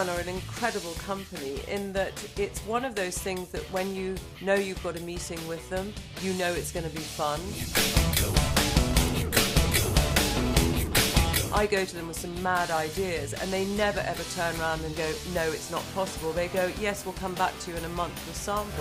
Brown are an incredible company in that it's one of those things that when you know you've got a meeting with them, you know it's going to be fun. I go to them with some mad ideas and they never ever turn around and go, no, it's not possible. They go, yes, we'll come back to you in a month with samples.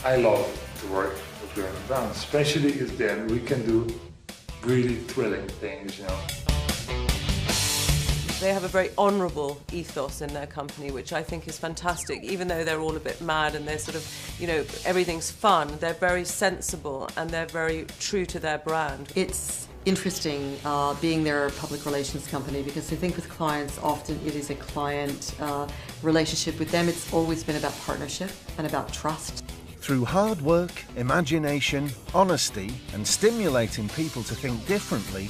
I love to work with Graham&Brown, especially if then we can do really thrilling things, you know. They have a very honourable ethos in their company, which I think is fantastic. Even though they're all a bit mad and they're sort of, you know, everything's fun, they're very sensible and they're very true to their brand. It's interesting being their public relations company because I think with clients often it is a client relationship. With them it's always been about partnership and about trust. Through hard work, imagination, honesty and stimulating people to think differently,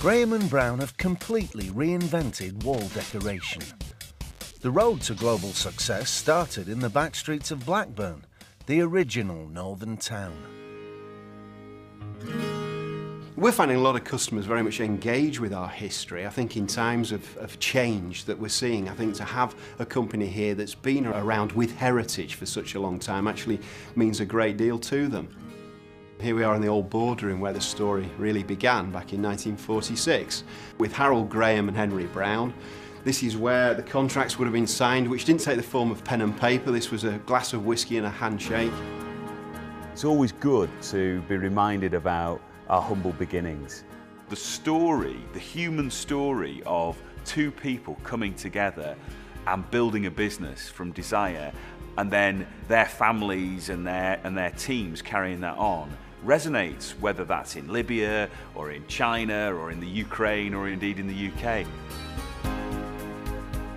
Graham&Brown have completely reinvented wall decoration. The road to global success started in the back streets of Blackburn, the original northern town. We're finding a lot of customers very much engage with our history. I think in times of change that we're seeing, I think to have a company here that's been around with heritage for such a long time actually means a great deal to them. Here we are in the old boardroom where the story really began back in 1946 with Harold Graham and Henry Brown. This is where the contracts would have been signed, which didn't take the form of pen and paper. This was a glass of whiskey and a handshake. It's always good to be reminded about our humble beginnings. The story, the human story of two people coming together and building a business from desire, and then their families and their teams carrying that on, resonates, whether that's in Libya or in China or in the Ukraine or indeed in the UK.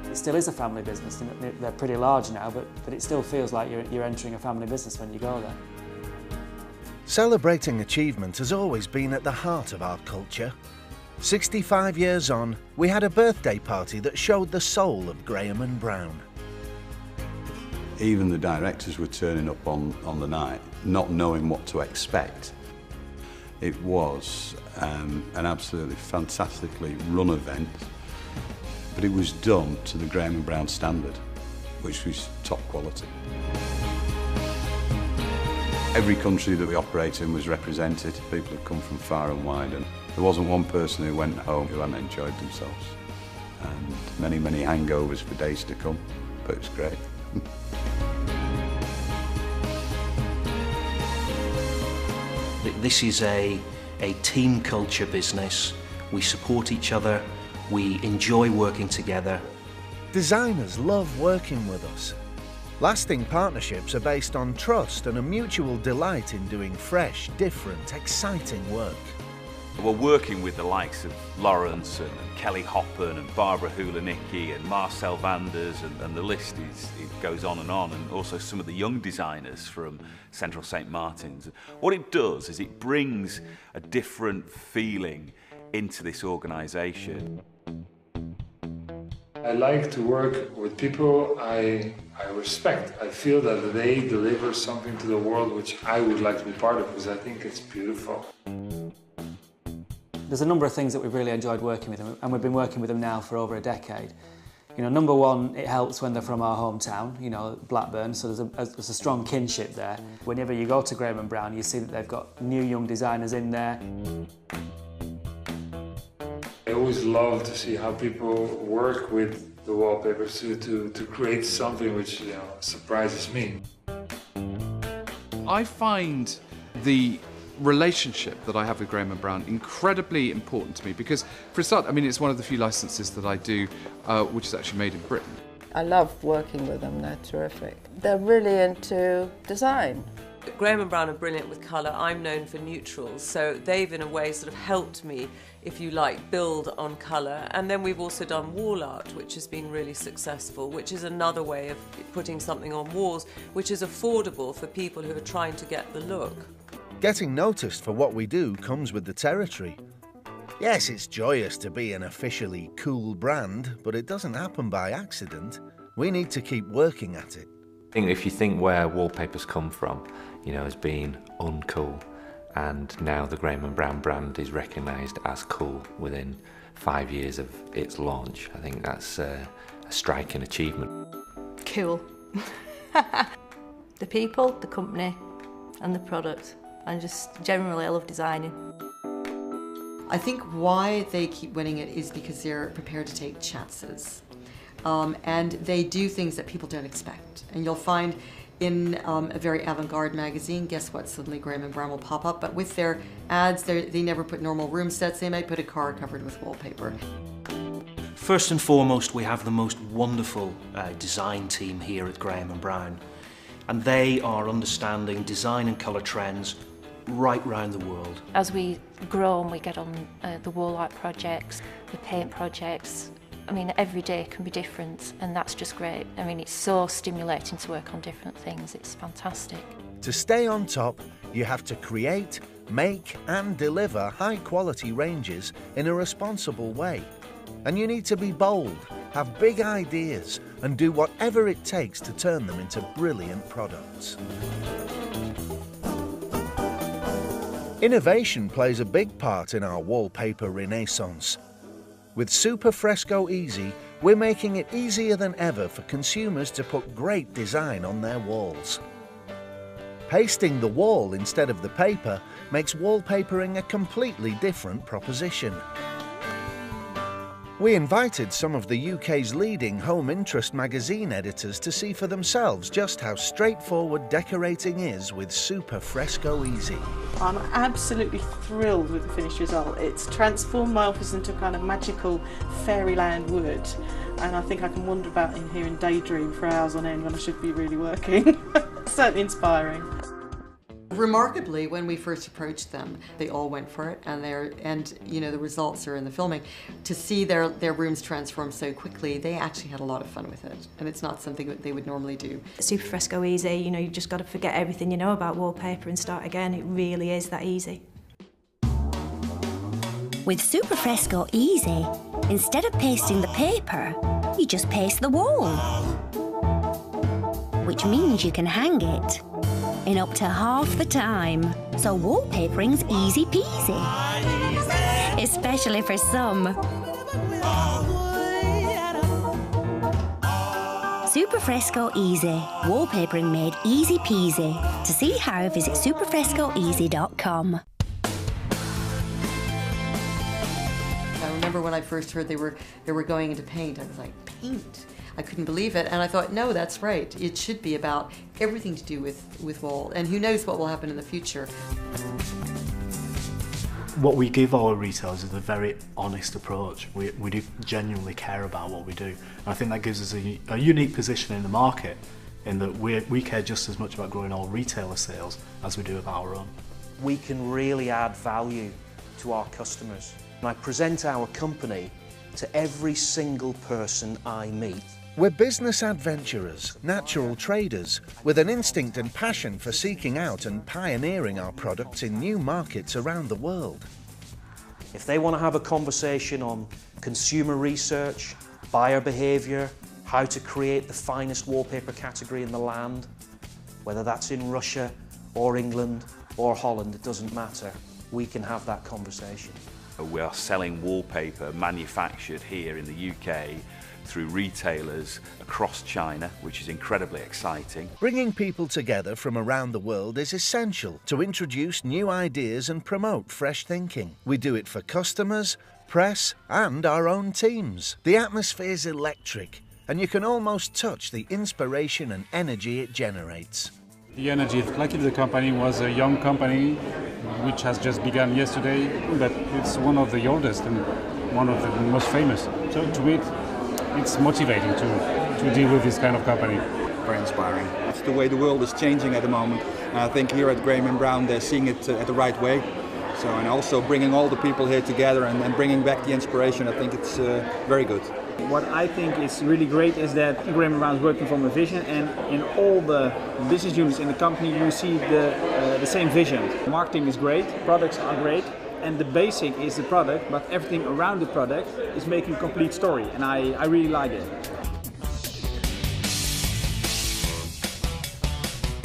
It still is a family business. They're pretty large now, but it still feels like you're entering a family business when you go there. Celebrating achievement has always been at the heart of our culture. 65 years on, we had a birthday party that showed the soul of Graham&Brown. Even the directors were turning up on the night, not knowing what to expect. It was an absolutely fantastically run event, but it was done to the Graham&Brown standard, which was top quality. Every country that we operate in was represented. People had come from far and wide, and there wasn't one person who went home who hadn't enjoyed themselves. And many, many hangovers for days to come, but it was great. This is a team culture business. We support each other, we enjoy working together. Designers love working with us. Lasting partnerships are based on trust and a mutual delight in doing fresh, different, exciting work. We're working with the likes of Lawrence and Kelly Hoppen and Barbara Hulanicki and Marcel Vanders, and the list it goes on, and also some of the young designers from Central St Martin's. What it does is it brings a different feeling into this organisation. I like to work with people I respect. I feel that they deliver something to the world which I would like to be part of, because I think it's beautiful. There's a number of things that we've really enjoyed working with them, and we've been working with them now for over a decade. You know, number one, it helps when they're from our hometown, you know, Blackburn, so there's a strong kinship there. Whenever you go to Graham&Brown, you see that they've got new young designers in there. I always love to see how people work with the wallpapers to create something which, you know, surprises me. I find the relationship that I have with Graham&Brown incredibly important to me because, for a start, I mean, it's one of the few licenses that I do which is actually made in Britain. I love working with them, they're terrific. They're really into design. Graham&Brown are brilliant with colour. I'm known for neutrals, so they've in a way sort of helped me, if you like, build on colour. And then we've also done wall art, which has been really successful, which is another way of putting something on walls, which is affordable for people who are trying to get the look. Getting noticed for what we do comes with the territory. Yes, it's joyous to be an officially cool brand, but it doesn't happen by accident. We need to keep working at it. I think if you think where wallpapers come from, you know, as being uncool, and now the Graham&Brown brand is recognised as cool within 5 years of its launch. I think that's a striking achievement. Cool. The people, the company and the product, and just generally I love designing. I think why they keep winning it is because they're prepared to take chances. And they do things that people don't expect. And you'll find in a very avant-garde magazine, guess what, suddenly Graham&Brown will pop up, but with their ads, they never put normal room sets, they might put a car covered with wallpaper. First and foremost, we have the most wonderful design team here at Graham&Brown, and they are understanding design and colour trends right round the world. As we grow and we get on the wall art projects, the paint projects, I mean, every day can be different, and that's just great. I mean, it's so stimulating to work on different things. It's fantastic. To stay on top, you have to create, make and deliver high-quality ranges in a responsible way. And you need to be bold, have big ideas and do whatever it takes to turn them into brilliant products. Innovation plays a big part in our wallpaper renaissance. With Super Fresco Easy, we're making it easier than ever for consumers to put great design on their walls. Pasting the wall instead of the paper makes wallpapering a completely different proposition. We invited some of the UK's leading home interest magazine editors to see for themselves just how straightforward decorating is with Super Fresco Easy. I'm absolutely thrilled with the finished result. It's transformed my office into a kind of magical fairyland wood, and I think I can wander about in here and daydream for hours on end when I should be really working. Certainly inspiring. Remarkably, when we first approached them, they all went for it, and you know, the results are in the filming. To see their rooms transform so quickly, they actually had a lot of fun with it, and it's not something that they would normally do. Super Fresco Easy, you know, you just got to forget everything you know about wallpaper and start again. It really is that easy. With Super Fresco Easy, instead of pasting the paper, you just paste the wall, which means you can hang it in up to half the time, so wallpapering's easy peasy, especially for some. Super Fresco Easy, wallpapering made easy peasy. To see how, visit superfrescoeasy.com. I remember when I first heard they were going into paint, I was like, paint? I couldn't believe it, and I thought, no, that's right. It should be about everything to do with wall, and who knows what will happen in the future. What we give our retailers is a very honest approach. We do genuinely care about what we do. And I think that gives us a unique position in the market, in that we care just as much about growing our retailer sales as we do about our own. We can really add value to our customers. And I present our company to every single person I meet. We're business adventurers, natural traders, with an instinct and passion for seeking out and pioneering our products in new markets around the world. If they want to have a conversation on consumer research, buyer behaviour, how to create the finest wallpaper category in the land, whether that's in Russia or England or Holland, it doesn't matter. We can have that conversation. We are selling wallpaper manufactured here in the UK through retailers across China, which is incredibly exciting. Bringing people together from around the world is essential to introduce new ideas and promote fresh thinking. We do it for customers, press and our own teams. The atmosphere is electric, and you can almost touch the inspiration and energy it generates. The energy of the company was a young company which has just begun yesterday, but it's one of the oldest and one of the most famous. So to it, it's motivating to deal with this kind of company. Very inspiring. It's the way the world is changing at the moment. And I think here at Graham&Brown they're seeing it the right way. So, and also bringing all the people here together and bringing back the inspiration, I think it's very good. What I think is really great is that Graham&Brown is working from a vision, and in all the business units in the company you see the same vision. Marketing is great, products are great, and the basic is the product, but everything around the product is making a complete story, and I really like it.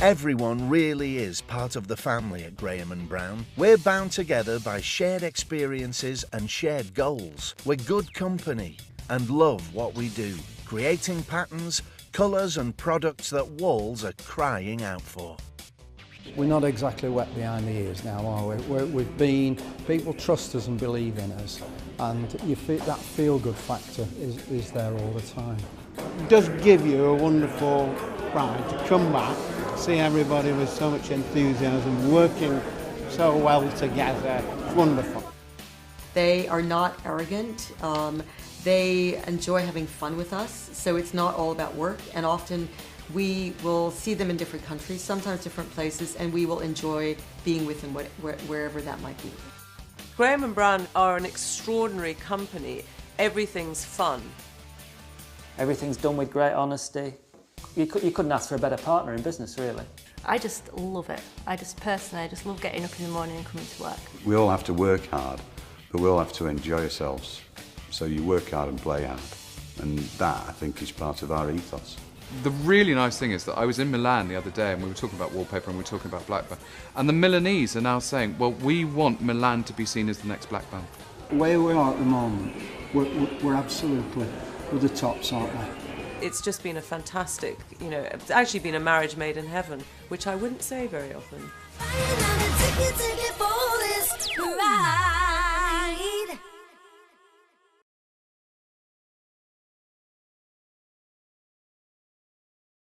Everyone really is part of the family at Graham&Brown. We're bound together by shared experiences and shared goals. We're good company and love what we do, creating patterns, colours and products that walls are crying out for. We're not exactly wet behind the ears now, are we? People trust us and believe in us, and that feel-good factor is there all the time. It does give you a wonderful pride to come back, see everybody with so much enthusiasm, working so well together. It's wonderful. They are not arrogant. They enjoy having fun with us, so it's not all about work, and often we will see them in different countries, sometimes different places, and we will enjoy being with them wherever that might be. Graham&Brown are an extraordinary company. Everything's fun. Everything's done with great honesty. You couldn't ask for a better partner in business, really. I just love it. I just love getting up in the morning and coming to work. We all have to work hard, but we all have to enjoy ourselves. So you work hard and play hard. And that, I think, is part of our ethos. The really nice thing is that I was in Milan the other day and we were talking about wallpaper and we were talking about Blackburn. And the Milanese are now saying, well, we want Milan to be seen as the next Blackburn. Where we are at the moment, we're absolutely with the tops, aren't we? It's just been a fantastic, it's actually been a marriage made in heaven, which I wouldn't say very often.